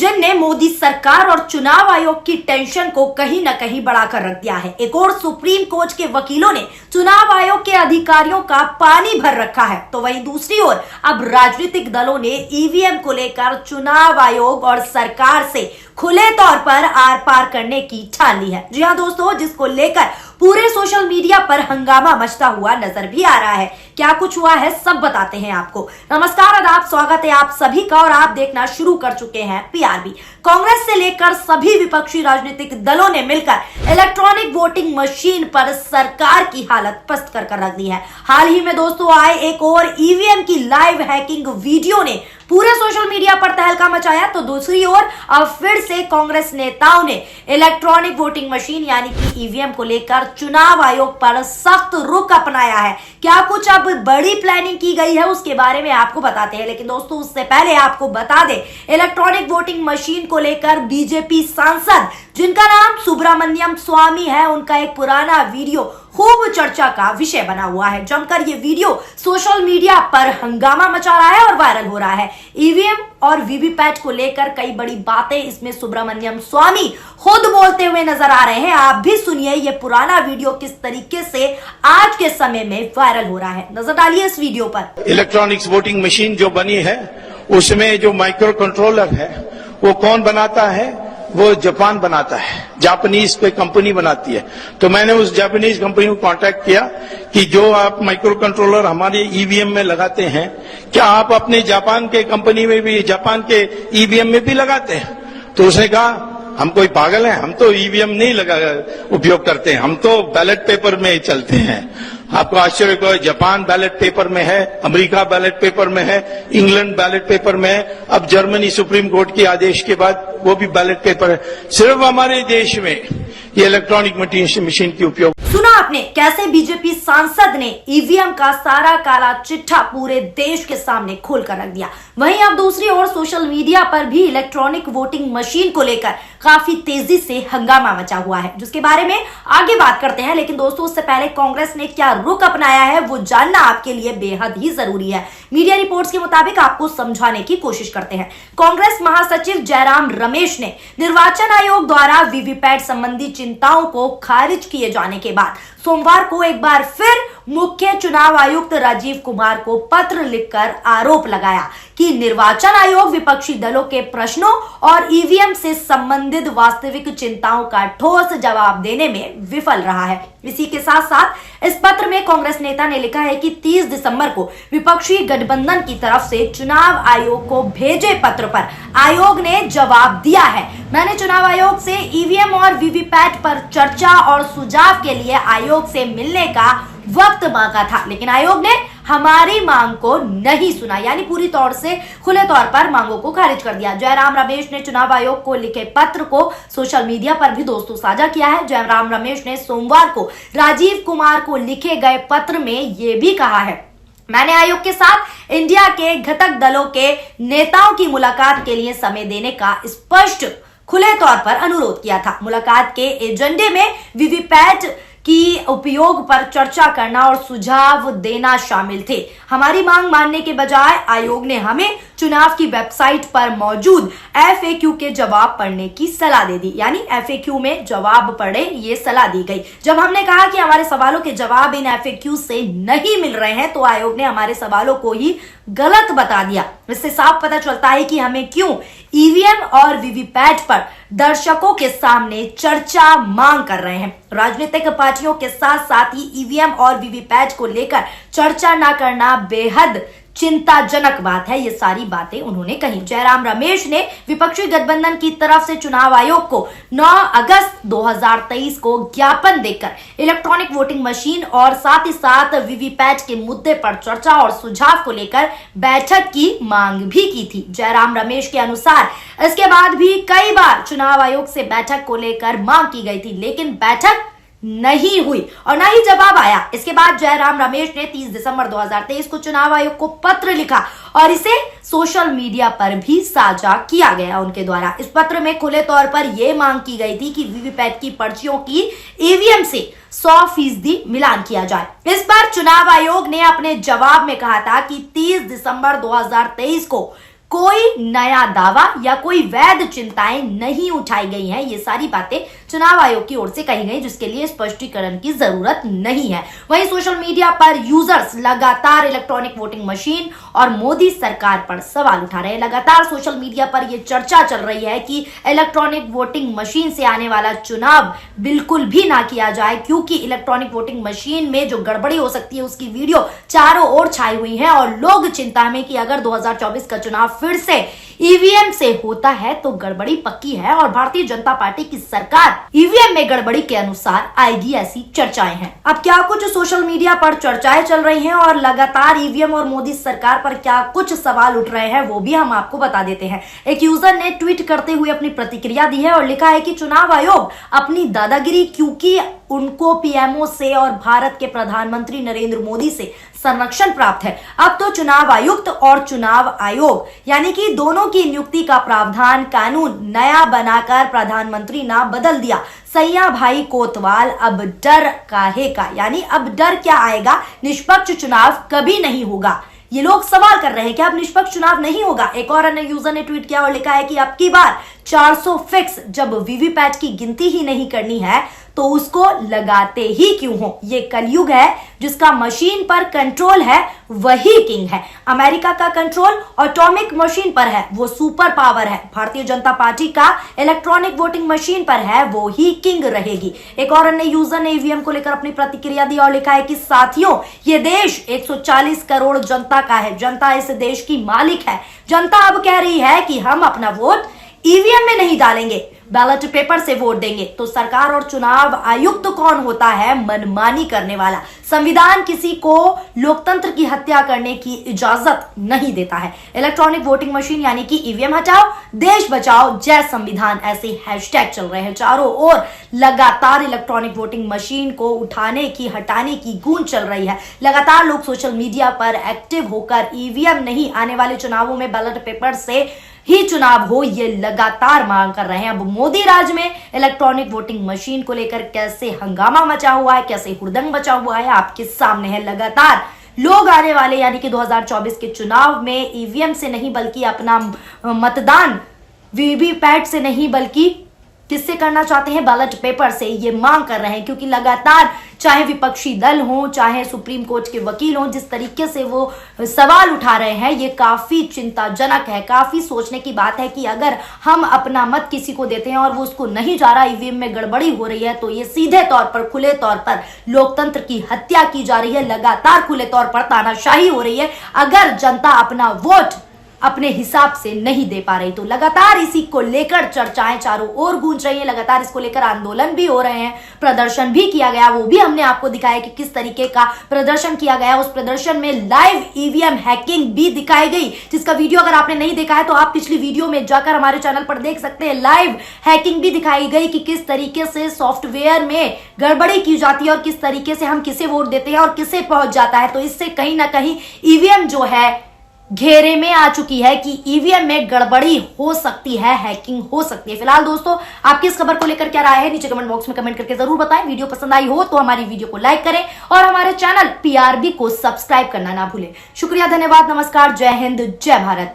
Netizen ने मोदी सरकार और चुनाव आयोग की टेंशन को कहीं न कहीं बढ़ाकर रख दिया है। एक और सुप्रीम कोर्ट के वकीलों ने चुनाव आयोग के अधिकारियों का पानी भर रखा है, तो वहीं दूसरी ओर अब राजनीतिक दलों ने ईवीएम को लेकर चुनाव आयोग और सरकार से खुले तौर पर आर पार करने की ठान ली है। जी हाँ दोस्तों, जिसको लेकर पूरे सोशल मीडिया पर हंगामा मचता हुआ नजर भी आ रहा है। क्या कुछ हुआ है सब बताते हैं आपको। नमस्कार, आदाब, स्वागत है आप सभी का और आप देखना शुरू कर चुके हैं पीआरबी। कांग्रेस से लेकर सभी विपक्षी राजनीतिक दलों ने मिलकर इलेक्ट्रॉनिक वोटिंग मशीन पर सरकार की हालत पस्त कर रख दी है। हाल ही में दोस्तों आए एक और ईवीएम की लाइव हैकिंग वीडियो ने पूरे सोशल मीडिया पर तहलका मचाया, तो दूसरी ओर अब फिर से कांग्रेस नेताओं ने इलेक्ट्रॉनिक वोटिंग मशीन यानी कि ईवीएम को लेकर चुनाव आयोग पर सख्त रुख अपनाया है। क्या कुछ अब बड़ी प्लानिंग की गई है उसके बारे में आपको बताते हैं, लेकिन दोस्तों उससे पहले आपको बता दें, इलेक्ट्रॉनिक वोटिंग मशीन को लेकर बीजेपी सांसद जिनका नाम सुब्रमण्यम स्वामी है, उनका एक पुराना वीडियो खूब चर्चा का विषय बना हुआ है। जमकर ये वीडियो सोशल मीडिया पर हंगामा मचा रहा है और वायरल हो रहा है। ईवीएम और वीवीपैट को लेकर कई बड़ी बातें इसमें सुब्रमण्यम स्वामी खुद बोलते हुए नजर आ रहे हैं। आप भी सुनिए ये पुराना वीडियो किस तरीके से आज के समय में वायरल हो रहा है। नजर डालिए इस वीडियो पर। इलेक्ट्रॉनिक्स वोटिंग मशीन जो बनी है उसमें जो माइक्रो कंट्रोलर है वो कौन बनाता है? वो जापान बनाता है, जापानीज कोई कंपनी बनाती है। तो मैंने उस जापानीज कंपनी को कांटेक्ट किया कि जो आप माइक्रो कंट्रोलर हमारे ईवीएम में लगाते हैं, क्या आप अपने जापान के कंपनी में भी, जापान के ईवीएम में भी लगाते हैं? तो उसने कहा हम कोई पागल हैं, हम तो ईवीएम नहीं उपयोग करते हैं, हम तो बैलेट पेपर में चलते हैं। आपको आश्चर्य हो, जापान बैलेट पेपर में है, अमेरिका बैलेट पेपर में है, इंग्लैंड बैलेट पेपर में है, अब जर्मनी सुप्रीम कोर्ट के आदेश के बाद वो भी बैलेट पेपर है। सिर्फ हमारे देश में ये इलेक्ट्रॉनिक मशीन की उपयोग। सुना आपने कैसे बीजेपी सांसद ने ईवीएम का सारा काला चिट्ठा पूरे देश के सामने खोल कर रख दिया। वहीं अब दूसरी ओर सोशल मीडिया पर भी इलेक्ट्रॉनिक वोटिंग मशीन को लेकर काफी तेजी से हंगामा मचा हुआ है, जिसके बारे में आगे बात करते हैं। लेकिन दोस्तों उससे पहले कांग्रेस ने क्या रुख अपनाया है वो जानना आपके लिए बेहद ही जरूरी है। मीडिया रिपोर्ट्स के मुताबिक आपको समझाने की कोशिश करते हैं। कांग्रेस महासचिव जयराम रमेश ने निर्वाचन आयोग द्वारा वीवीपैट संबंधी चिंताओं को खारिज किए जाने के बाद सोमवार को एक बार फिर मुख्य चुनाव आयुक्त राजीव कुमार को पत्र लिखकर आरोप लगाया कि निर्वाचन आयोग विपक्षी दलों के प्रश्नों और ईवीएम से संबंधित वास्तविक चिंताओं का ठोस जवाब देने में विफल रहा है। इसी के साथ साथ इस पत्र में कांग्रेस नेता ने लिखा है कि 30 दिसंबर को विपक्षी गठबंधन की तरफ से चुनाव आयोग को भेजे पत्र पर आयोग ने जवाब दिया है। मैंने चुनाव आयोग से ईवीएम और वीवीपैट पर चर्चा और सुझाव के लिए आयोग से मिलने का वक्त मांगा था, लेकिन आयोग ने हमारी मांग को नहीं सुना, यानी पूरी तौर से खुले तौर पर मांगों को खारिज कर दिया। जयराम रमेश ने चुनाव आयोग को लिखे पत्र को सोशल मीडिया पर भी दोस्तों साझा किया है। जयराम रमेश ने सोमवार को राजीव कुमार को लिखे गए पत्र में यह भी कहा है, मैंने आयोग के साथ इंडिया के घटक दलों के नेताओं की मुलाकात के लिए समय देने का स्पष्ट खुले तौर पर अनुरोध किया था। मुलाकात के एजेंडे में वीवीपैट की उपयोग पर चर्चा करना और सुझाव देना शामिल थे। हमारी मांग मानने के बजाय आयोग ने हमें चुनाव की वेबसाइट पर मौजूद FAQ के जवाब पढ़ने की सलाह दे दी, यानी FAQ में जवाब पढ़े ये सलाह दी गई। जब हमने कहा कि हमारे सवालों के जवाब इन FAQ से नहीं मिल रहे हैं, तो आयोग ने हमारे सवालों को ही गलत बता दिया। इससे साफ पता चलता है कि हमें क्यों ईवीएम और वीवीपैट पर दर्शकों के सामने चर्चा मांग कर रहे हैं। राजनीतिक पार्टियों के साथ साथ ही ईवीएम और वीवीपैट को लेकर चर्चा न करना बेहद चिंताजनक बात है। ये सारी बातें उन्होंने कही। जयराम रमेश ने विपक्षी गठबंधन की तरफ से चुनाव आयोग को 9 अगस्त 2023 को ज्ञापन देकर इलेक्ट्रॉनिक वोटिंग मशीन और साथ ही साथ वीवीपैट के मुद्दे पर चर्चा और सुझाव को लेकर बैठक की मांग भी की थी। जयराम रमेश के अनुसार इसके बाद भी कई बार चुनाव आयोग से बैठक को लेकर मांग की गई थी, लेकिन बैठक नहीं हुई और ना ही जवाब आया। इसके बाद जयराम रमेश ने 30 दिसंबर 2023 को चुनाव आयोग को पत्र लिखा और इसे सोशल मीडिया पर भी साझा किया गया उनके द्वारा। इस पत्र में खुले तौर पर यह मांग की गई थी कि वीवीपैट की पर्चियों की ईवीएम से 100% मिलान किया जाए। इस पर चुनाव आयोग ने अपने जवाब में कहा था कि 30 दिसंबर 2023 को कोई नया दावा या कोई वैध चिंताएं नहीं उठाई गई हैं। ये सारी बातें चुनाव आयोग की ओर से कही गई, जिसके लिए स्पष्टीकरण की जरूरत नहीं है। वहीं सोशल मीडिया पर यूजर्स लगातार इलेक्ट्रॉनिक वोटिंग मशीन और मोदी सरकार पर सवाल उठा रहे हैं। लगातार सोशल मीडिया पर यह चर्चा चल रही है कि इलेक्ट्रॉनिक वोटिंग मशीन से आने वाला चुनाव बिल्कुल भी ना किया जाए, क्योंकि इलेक्ट्रॉनिक वोटिंग मशीन में जो गड़बड़ी हो सकती है उसकी वीडियो चारों ओर छाई हुई है और लोग चिंता में कि अगर 2024 का चुनाव फिर से ईवीएम से होता है तो गड़बड़ी पक्की है और भारतीय जनता पार्टी की सरकार ईवीएम में गड़बड़ी के अनुसार आएगी, ऐसी चर्चाएं हैं। अब क्या कुछ सोशल मीडिया पर चर्चाएं चल रही हैं और लगातार ईवीएम और मोदी सरकार पर क्या कुछ सवाल उठ रहे हैं वो भी हम आपको बता देते हैं। एक यूजर ने ट्वीट करते हुए अपनी प्रतिक्रिया दी है और लिखा है कि चुनाव आयोग अपनी दादागिरी, क्योंकि उनको पीएमओ से और भारत के प्रधानमंत्री नरेंद्र मोदी से संरक्षण प्राप्त है। अब तो चुनाव आयुक्त और चुनाव आयोग यानी कि दोनों की नियुक्ति का प्रावधान कानून नया बनाकर प्रधानमंत्री ना बदल दिया। सैया भाई कोतवाल, अब डर काहे का, यानी अब डर क्या आएगा, निष्पक्ष चुनाव कभी नहीं होगा। ये लोग सवाल कर रहे हैं कि अब निष्पक्ष चुनाव नहीं होगा। एक और अन्य यूजर ने ट्वीट किया और लिखा है कि अब की बार 400 फिक्स, जब वीवीपैट की गिनती ही नहीं करनी है तो उसको लगाते ही क्यों हो। ये कलयुग है, जिसका मशीन पर कंट्रोल है वही किंग है। अमेरिका का कंट्रोल एटॉमिक मशीन पर है, वो सुपर पावर है। भारतीय जनता पार्टी का इलेक्ट्रॉनिक वोटिंग मशीन पर है, वो ही किंग रहेगी। एक और अन्य यूजर ने ईवीएम को लेकर अपनी प्रतिक्रिया दी और लिखा है कि साथियों, ये देश 140 करोड़ जनता का है, जनता इस देश की मालिक है। जनता अब कह रही है कि हम अपना वोट ईवीएम में नहीं डालेंगे, बैलेट पेपर से वोट देंगे। तो सरकार और चुनाव आयुक्त कौन होता है मनमानी करने वाला। संविधान किसी को लोकतंत्र की हत्या करने की इजाजत नहीं देता है। इलेक्ट्रॉनिक वोटिंग मशीन यानी कि ईवीएम हटाओ, देश बचाओ, जय संविधान, ऐसे हैशटैग चल रहे हैं। चारों ओर लगातार इलेक्ट्रॉनिक वोटिंग मशीन को उठाने की, हटाने की गूंज चल रही है। लगातार लोग सोशल मीडिया पर एक्टिव होकर ईवीएम नहीं, आने वाले चुनावों में बैलेट पेपर से ही चुनाव हो, ये लगातार मांग कर रहे हैं। अब मोदी राज में इलेक्ट्रॉनिक वोटिंग मशीन को लेकर कैसे हंगामा मचा हुआ है, कैसे हुड़दंग मचा हुआ है, आपके सामने है। लगातार लोग आने वाले यानी कि 2024 के चुनाव में ईवीएम से नहीं बल्कि अपना मतदान वीवीपैट से नहीं बल्कि किससे करना चाहते हैं, बैलेट पेपर से, ये मांग कर रहे हैं। क्योंकि लगातार चाहे विपक्षी दल हो, चाहे सुप्रीम कोर्ट के वकील हो, जिस तरीके से वो सवाल उठा रहे हैं ये काफी चिंताजनक है। काफी सोचने की बात है कि अगर हम अपना मत किसी को देते हैं और वो उसको नहीं जा रहा, ईवीएम में गड़बड़ी हो रही है, तो ये सीधे तौर पर, खुले तौर पर लोकतंत्र की हत्या की जा रही है। लगातार खुले तौर पर तानाशाही हो रही है। अगर जनता अपना वोट अपने हिसाब से नहीं दे पा रही तो लगातार इसी को लेकर चर्चाएं चारों ओर गूंज रही हैं। लगातार इसको लेकर आंदोलन भी हो रहे हैं, प्रदर्शन भी किया गया, वो भी हमने आपको दिखाया कि किस तरीके का प्रदर्शन किया गया। उस प्रदर्शन में लाइव ईवीएम हैकिंग भी दिखाई गई, जिसका वीडियो अगर आपने नहीं देखा है तो आप पिछली वीडियो में जाकर हमारे चैनल पर देख सकते हैं। लाइव हैकिंग भी दिखाई गई कि किस तरीके से सॉफ्टवेयर में गड़बड़ी की जाती है और किस तरीके से हम किसे वोट देते हैं और किसे पहुंच जाता है। तो इससे कहीं ना कहीं ईवीएम जो है घेरे में आ चुकी है कि ईवीएम में गड़बड़ी हो सकती है, हैकिंग हो सकती है। फिलहाल दोस्तों, आपकी इस खबर को लेकर क्या राय है नीचे कमेंट बॉक्स में कमेंट करके जरूर बताएं। वीडियो पसंद आई हो तो हमारी वीडियो को लाइक करें और हमारे चैनल पीआरबी को सब्सक्राइब करना ना भूलें। शुक्रिया, धन्यवाद, नमस्कार, जय हिंद, जय भारत।